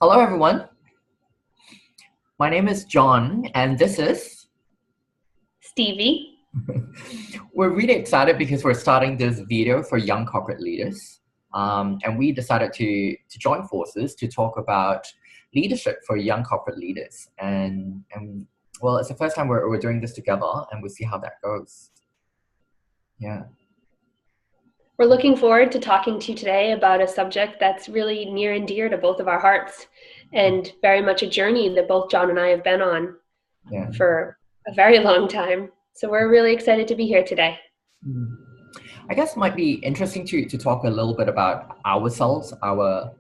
Hello, everyone. My name is John, and this is. Stevie. We're really excited because we're starting this video for young corporate leaders. And we decided to join forces to talk about leadership for young corporate leaders. And well, it's the first time we're doing this together, and we'll see how that goes. Yeah. We're looking forward to talking to you today about a subject that's really near and dear to both of our hearts and very much a journey that both John and I have been on for a very long time. So we're really excited to be here today. I guess it might be interesting to talk a little bit about ourselves, our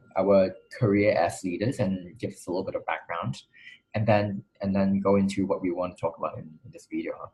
career as leaders, and give us a little bit of background, and then go into what we want to talk about in this video.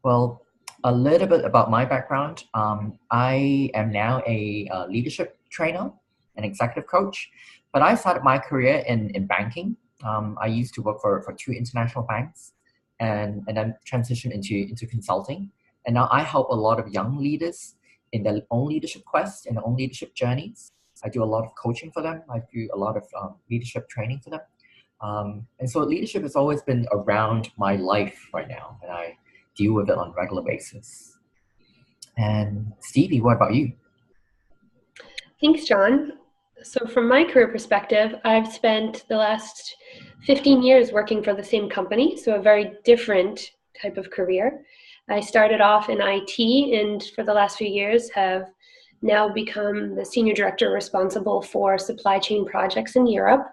Well, a little bit about my background. I am now a leadership trainer, an executive coach, but I started my career in banking. I used to work for two international banks, and then transitioned into consulting. And now I help a lot of young leaders in their own leadership quests and their own leadership journeys. I do a lot of coaching for them. I do a lot of leadership training for them. And so leadership has always been around my life right now, and I deal with it on a regular basis. And Stevie, what about you? Thanks, John. So from my career perspective, I've spent the last 15 years working for the same company, so a very different type of career. I started off in IT and for the last few years have now become the senior director responsible for supply chain projects in Europe.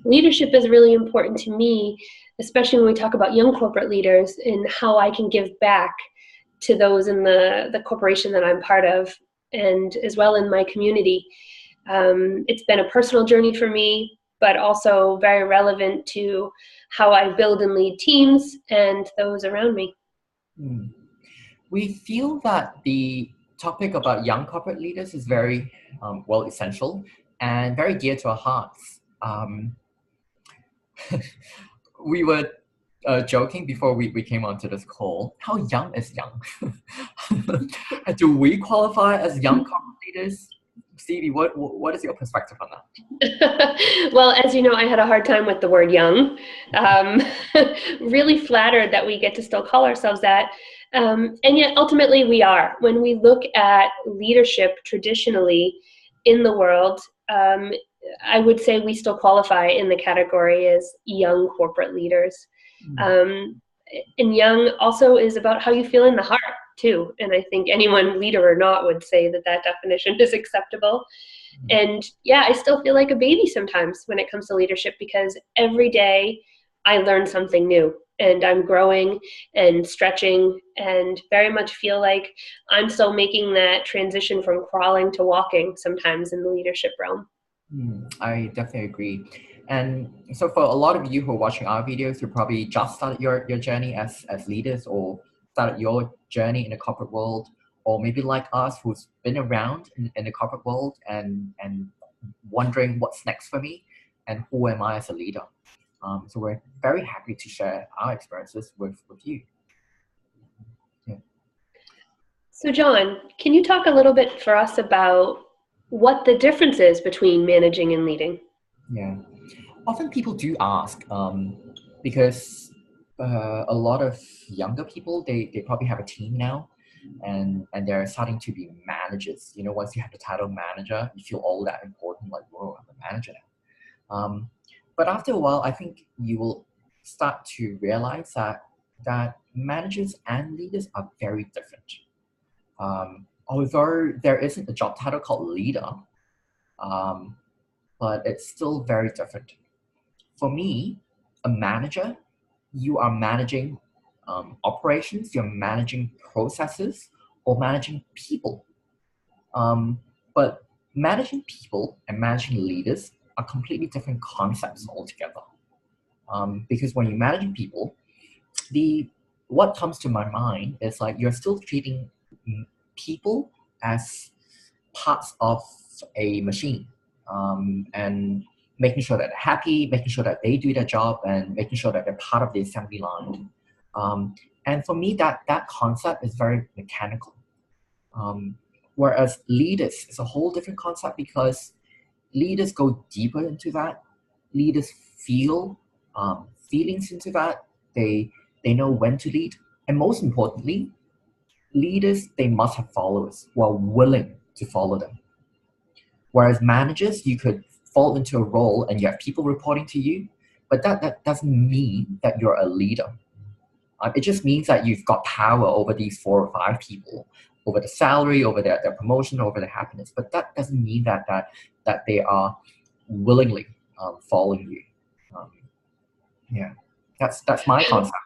Leadership is really important to me, especially when we talk about young corporate leaders and how I can give back to those in the corporation that I'm part of and as well in my community. It's been a personal journey for me, but also very relevant to how I build and lead teams and those around me. We feel that the topic about young corporate leaders is very, essential and very dear to our hearts. We were joking before we came onto this call. How young is young? Do we qualify as young corporate leaders? Stevie, what is your perspective on that? Well, as you know, I had a hard time with the word young. Really flattered that we get to still call ourselves that. And yet ultimately we are. When we look at leadership traditionally in the world, I would say we still qualify in the category as young corporate leaders. And young also is about how you feel in the heart too. And I think anyone, leader or not, would say that that definition is acceptable. And yeah, I still feel like a baby sometimes when it comes to leadership because every day I learn something new and I'm growing and stretching and very much feel like I'm still making that transition from crawling to walking sometimes in the leadership realm. I definitely agree. And so for a lot of you who are watching our videos, you probably just started your journey as leaders or started your journey in the corporate world, or maybe like us who's been around in the corporate world and wondering what's next for me and who am I as a leader. So we're very happy to share our experiences with you. Yeah. So John, can you talk a little bit for us about what the difference is between managing and leading? Yeah. Often people do ask because a lot of younger people, they probably have a team now and they're starting to be managers. You know, once you have the title manager, you feel all that important, like, whoa, I'm a manager now. But after a while, I think you will start to realize that managers and leaders are very different. Although there isn't a job title called leader, but it's still very different. For me, a manager, you are managing operations, you're managing processes, or managing people. But managing people and managing leaders are completely different concepts altogether. Because when you're managing people, what comes to my mind is like you're still treating people as parts of a machine, and making sure that they're happy, making sure that they do their job, and making sure that they're part of the assembly line. And for me, that concept is very mechanical. Whereas leaders is a whole different concept because leaders go deeper into that. Leaders feel feelings into that. They know when to lead, and most importantly, leaders, they must have followers who are willing to follow them. Whereas managers, you could fall into a role and you have people reporting to you, but that doesn't mean that you're a leader. It just means that you've got power over these 4 or 5 people, over the salary, over their promotion, over their happiness. But that doesn't mean that they are willingly following you. Um, yeah, that's my concept.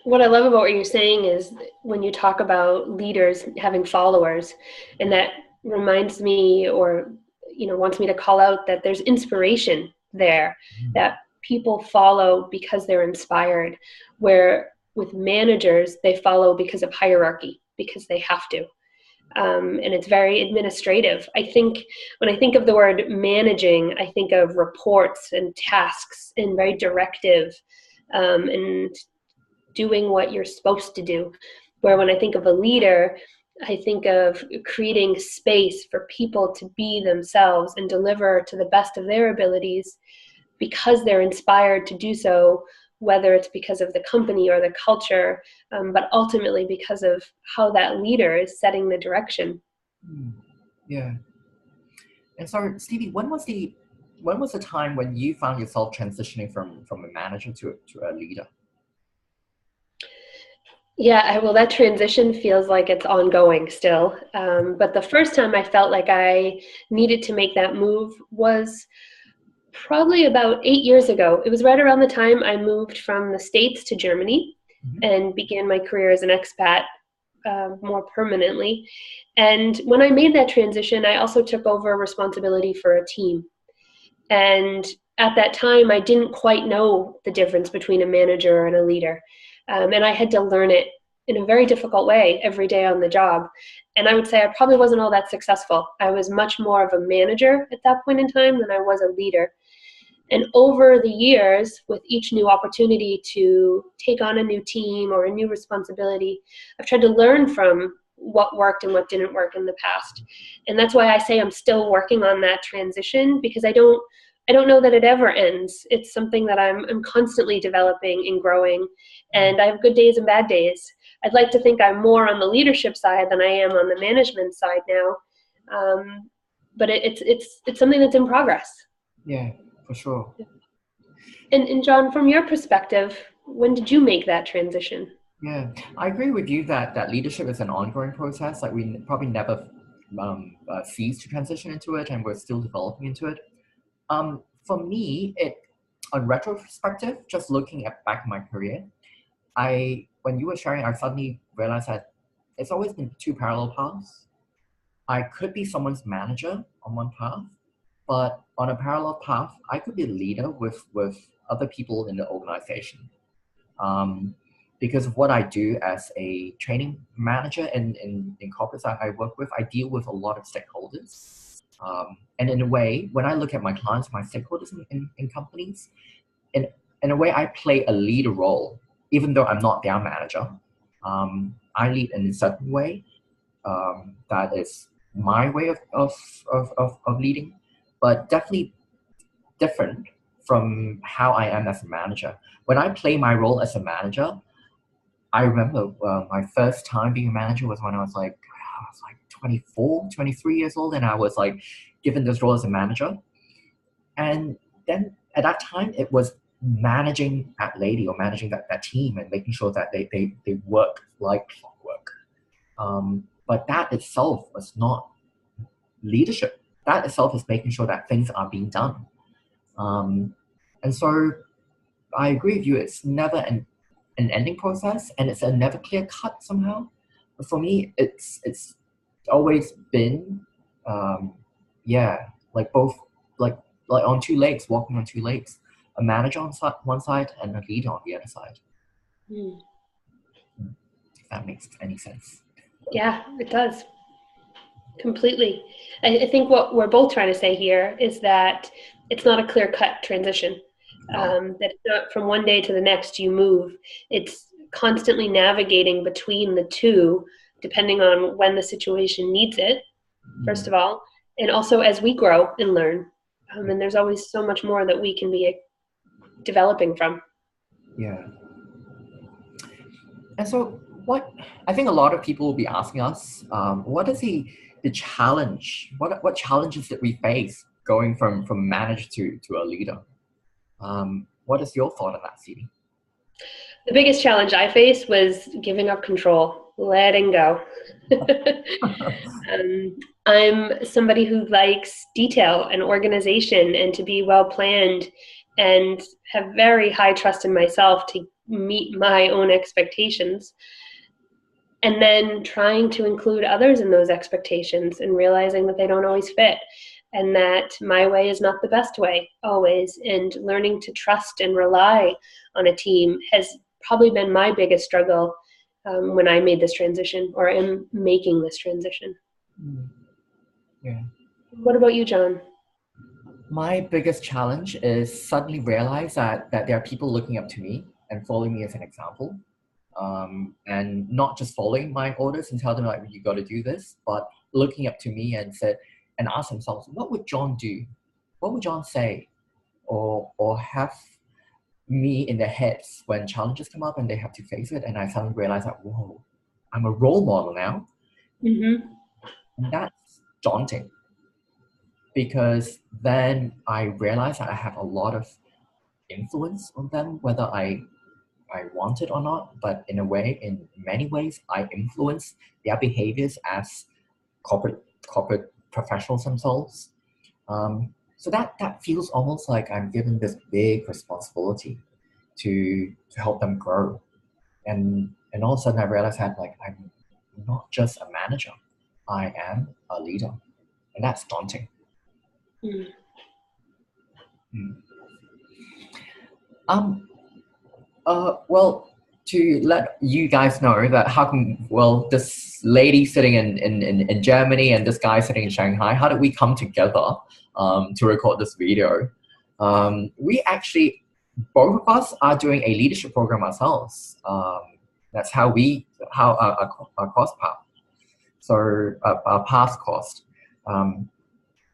What I love about what you're saying is when you talk about leaders having followers, and that reminds me, or wants me to call out that there's inspiration there, that people follow because they're inspired, where with managers they follow because of hierarchy, because they have to. And it's very administrative. I think when I think of the word managing, I think of reports and tasks and very directive, and doing what you're supposed to do. Where when I think of a leader, I think of creating space for people to be themselves and deliver to the best of their abilities because they're inspired to do so, whether it's because of the company or the culture, but ultimately because of how that leader is setting the direction. Yeah. And so, Stevie, when was the time when you found yourself transitioning from a manager to a leader? Yeah, well, that transition feels like it's ongoing still. But the first time I felt like I needed to make that move was probably about 8 years ago. It was right around the time I moved from the States to Germany and began my career as an expat more permanently. And when I made that transition, I also took over responsibility for a team. And at that time, I didn't quite know the difference between a manager and a leader. And I had to learn it in a very difficult way every day on the job. And I would say I probably wasn't all that successful. I was much more of a manager at that point in time than I was a leader. And over the years, with each new opportunity to take on a new team or a new responsibility, I've tried to learn from what worked and what didn't work in the past. And that's why I say I'm still working on that transition, because I don't know that it ever ends. It's something that I'm constantly developing and growing, and I have good days and bad days. I'd like to think I'm more on the leadership side than I am on the management side now, but it's something that's in progress. Yeah, for sure. And John, from your perspective, when did you make that transition? Yeah, I agree with you that leadership is an ongoing process. Like we probably never cease to transition into it, and we're still developing into it. For me, on retrospective, just looking at back my career, when you were sharing, I suddenly realized that it's always been 2 parallel paths. I could be someone's manager on one path, but on a parallel path, I could be a leader with other people in the organization. Because of what I do as a training manager in corporates I work with, I deal with a lot of stakeholders. And in a way, when I look at my clients, my stakeholders in companies, in a way, I play a leader role, even though I'm not their manager. I lead in a certain way that is my way of leading, but definitely different from how I am as a manager. When I play my role as a manager, I remember my first time being a manager was when I was like 24, 23 years old, and I was like given this role as a manager. And then at that time, it was managing that lady or managing that team and making sure that they work like clockwork. But that itself was not leadership. That itself is making sure that things are being done. And so I agree with you. It's never an ending process, and it's a never clear cut somehow. But for me, it's always been, like both, like on 2 legs, walking on 2 legs. A manager on one side and a leader on the other side. If that makes any sense. Yeah, it does. Completely. I think what we're both trying to say here is that it's not a clear-cut transition. That it's not from one day to the next you move. It's constantly navigating between the two, depending on when the situation needs it, first of all, and also as we grow and learn. And there's always so much more that we can be developing from. Yeah. And so I think a lot of people will be asking us, what is the challenge? What challenges did we face going from manager to a leader? What is your thought on that, Stevie? The biggest challenge I faced was giving up control, letting go. I'm somebody who likes detail and organization and to be well planned and have very high trust in myself to meet my own expectations. And then trying to include others in those expectations and realizing that they don't always fit and that my way is not the best way always. And learning to trust and rely on a team has probably been my biggest struggle when I made this transition or am making this transition. Yeah. What about you, John? My biggest challenge is suddenly realize that there are people looking up to me and following me as an example. And not just following my orders and tell them like, you got to do this, but looking up to me and ask themselves, what would John do? What would John say? Or have me in their heads when challenges come up and they have to face it. And I suddenly realize that, whoa, I'm a role model now. Mm-hmm. And that's daunting because then I realize that I have a lot of influence on them, whether I want it or not, but in many ways, I influence their behaviors as corporate professionals themselves. So that feels almost like I'm given this big responsibility to help them grow. And all of a sudden I realized that like I'm not just a manager, I am a leader. And that's daunting. Mm. Well, to let you guys know that this lady sitting in Germany and this guy sitting in Shanghai, how did we come together to record this video? We actually, both of us are doing a leadership program ourselves. That's how our cost path. So our path cost.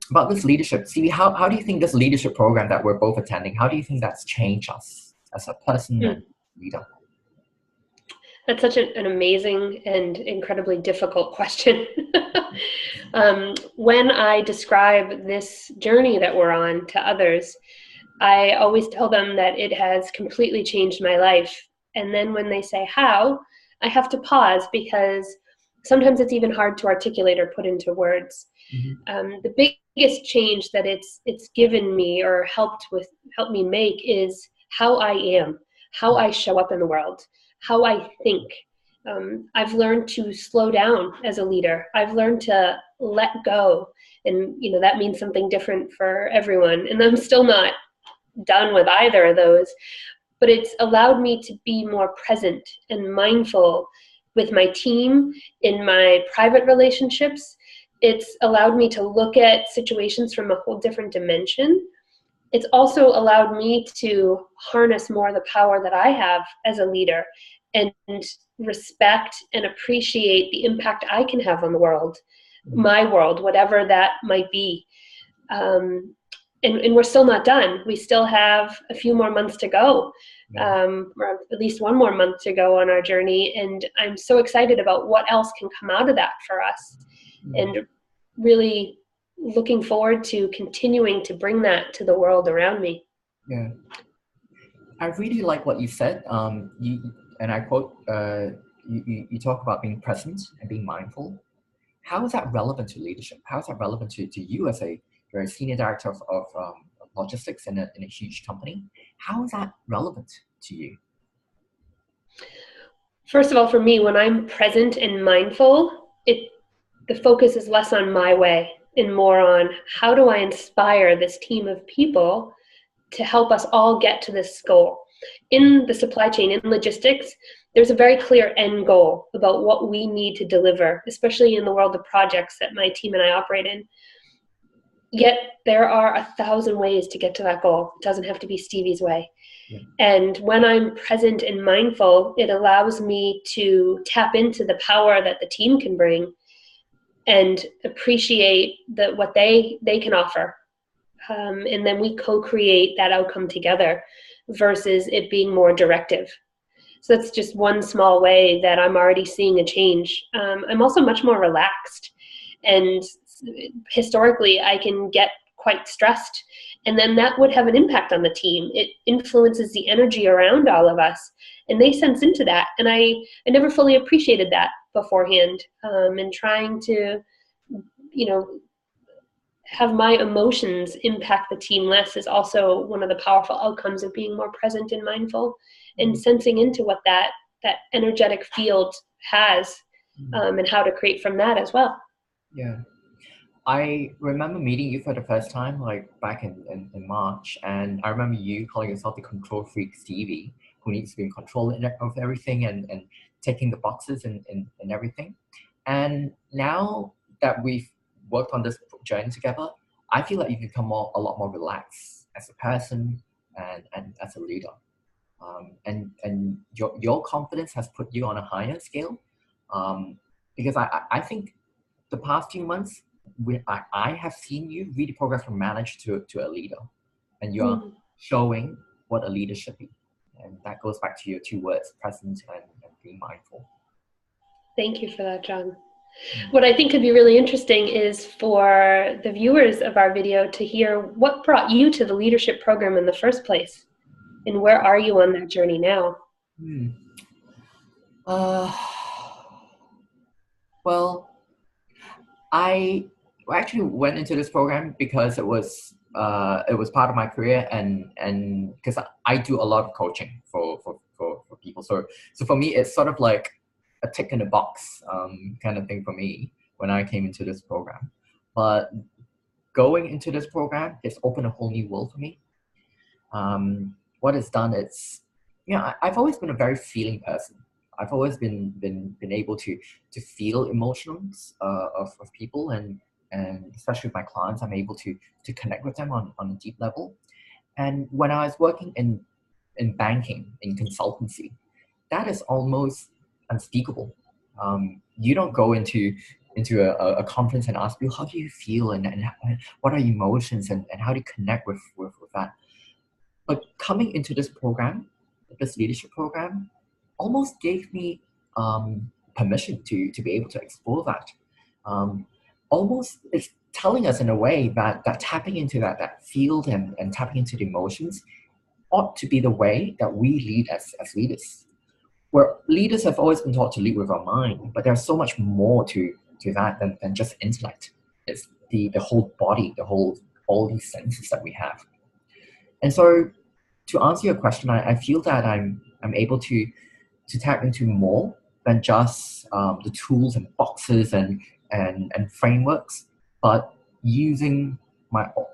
About this leadership, Stevie, how do you think this leadership program that we're both attending, how do you think that's changed us as a person and leader? That's such an amazing and incredibly difficult question. When I describe this journey that we're on to others, I always tell them that it has completely changed my life. And then when they say how, I have to pause because sometimes it's even hard to articulate or put into words. Mm-hmm. The biggest change that it's given me or helped me make is how I am, how I show up in the world, how I think. I've learned to slow down as a leader. I've learned to let go. And, that means something different for everyone. And I'm still not done with either of those. But it's allowed me to be more present and mindful with my team, in my private relationships. It's allowed me to look at situations from a whole different dimension. It's also allowed me to harness more the power that I have as a leader and respect and appreciate the impact I can have on the world, my world, whatever that might be. And we're still not done. We still have a few more months to go, or at least one more month to go on our journey. And I'm so excited about what else can come out of that for us. And really looking forward to continuing to bring that to the world around me. Yeah. I really like what you said. And I quote, you talk about being present and being mindful. How is that relevant to leadership? How is that relevant to you as you're a senior director of logistics in a huge company? How is that relevant to you? First of all, for me, when I'm present and mindful, the focus is less on my way and more on how do I inspire this team of people to help us all get to this goal. In the supply chain, in logistics, there's a very clear end goal about what we need to deliver, especially in the world of projects that my team and I operate in. Yet there are 1,000 ways to get to that goal. It doesn't have to be Stevie's way. Yeah. And when I'm present and mindful, it allows me to tap into the power that the team can bring and appreciate what they can offer. And then we co-create that outcome together versus it being more directive. So that's just one small way that I'm already seeing a change. I'm also much more relaxed. And historically, I can get quite stressed. And then that would have an impact on the team. It influences the energy around all of us. And they sense into that. And I never fully appreciated that beforehand. And trying to, have my emotions impact the team less is also one of the powerful outcomes of being more present and mindful and sensing into what that energetic field has, and how to create from that as well. Yeah. I remember meeting you for the first time, like back in March, and I remember you calling yourself the control freak Stevie, who needs to be in control of everything and taking the boxes and everything. And now that we've worked on this journey together, I feel like you've become a lot more relaxed as a person and as a leader. And your confidence has put you on a higher scale. Because I think the past few months, I have seen you really progress from manager to a leader, and you're showing what a leader should be. And that goes back to your two words, present and being mindful. Thank you for that, John. What I think could be really interesting is for the viewers of our video to hear what brought you to the leadership program in the first place, and where are you on that journey now? Well, I actually went into this program because it was part of my career, and because I do a lot of coaching for people. So for me, it's sort of like a tick in a box kind of thing for me when I came into this program. But going into this program, it's opened a whole new world for me. What it's done, it's I've always been a very feeling person. I've always been able to feel emotions of people, and especially with my clients, I'm able to connect with them on a deep level. And when I was working in banking, in consultancy, that is almost unspeakable. You don't go into a conference and ask people, how do you feel, and what are your emotions, and how do you connect with that. But coming into this program, this leadership program, almost gave me permission to be able to explore that. Almost it's telling us in a way that tapping into that field and tapping into the emotions ought to be the way that we lead as leaders. Where leaders have always been taught to lead with our mind, but there's so much more to that than just intellect. It's the whole body, all these senses that we have. And so, to answer your question, I feel that I'm able to tap into more than just the tools and boxes and frameworks, but using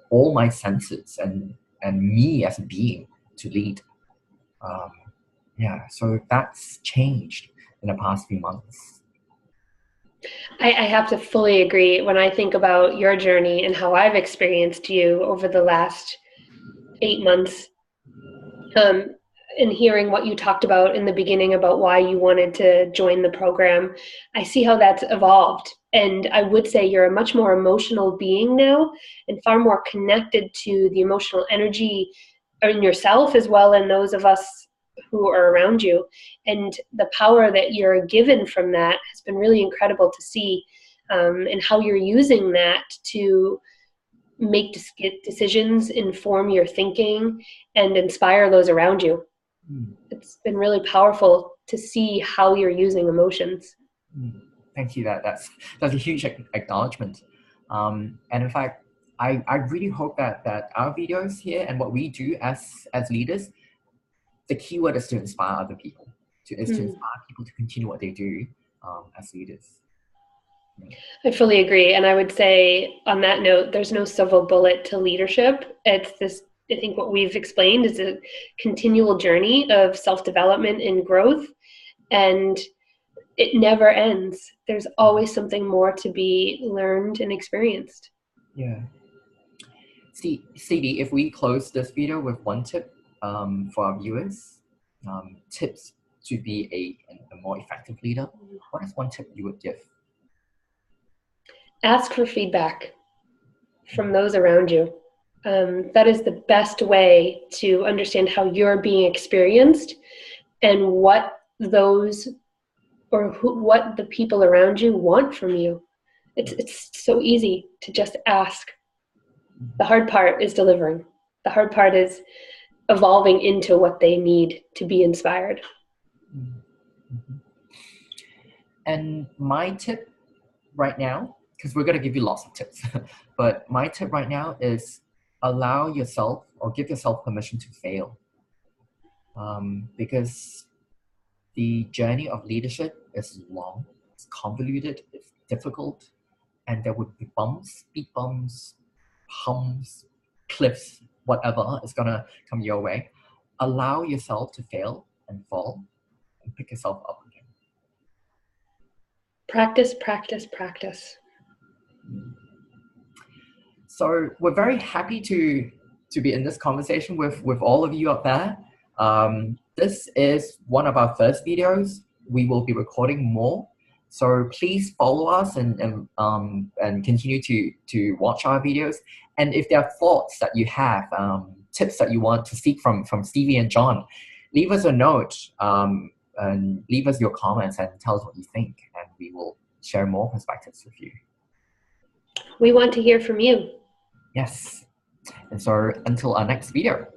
all my senses and me as a being to lead. So that's changed in the past few months. I have to fully agree. When I think about your journey and how I've experienced you over the last 8 months, and hearing what you talked about in the beginning about why you wanted to join the program, I see how that's evolved. And I would say you're a much more emotional being now, and far more connected to the emotional energy in yourself as well, and those of us who are around you. And the power that you're given from that has been really incredible to see, and how you're using that to make decisions, inform your thinking, and inspire those around you. It's been really powerful to see how you're using emotions. Thank you. That's a huge acknowledgement. And in fact, I really hope that our videos here and what we do as leaders, the key word is to inspire other people, to inspire people to continue what they do as leaders. I fully agree. And I would say on that note, there's no silver bullet to leadership. It's this, I think what we've explained is a continual journey of self-development and growth, and it never ends. There's always something more to be learned and experienced. Yeah. Stevie, if we close this video with one tip for our viewers, tips to be a more effective leader, what is one tip you would give? Ask for feedback from those around you. That is the best way to understand how you're being experienced and what those what the people around you want from you. It's so easy to just ask. The hard part is delivering. The hard part is evolving into what they need to be inspired. And my tip right now, because we're going to give you lots of tips, but my tip right now is allow yourself or give yourself permission to fail. Because the journey of leadership is long, it's convoluted, it's difficult, and there would be bumps, speed bumps, humps, cliffs, whatever is going to come your way. Allow yourself to fail and fall and pick yourself up again. Practice, practice, practice. So we're very happy to be in this conversation with all of you up there. This is one of our first videos. We will be recording more. So please follow us and continue to watch our videos. And if there are thoughts that you have, tips that you want to seek from Stevie and John, leave us a note and leave us your comments and tell us what you think. And we will share more perspectives with you. We want to hear from you. Yes. And so until our next video.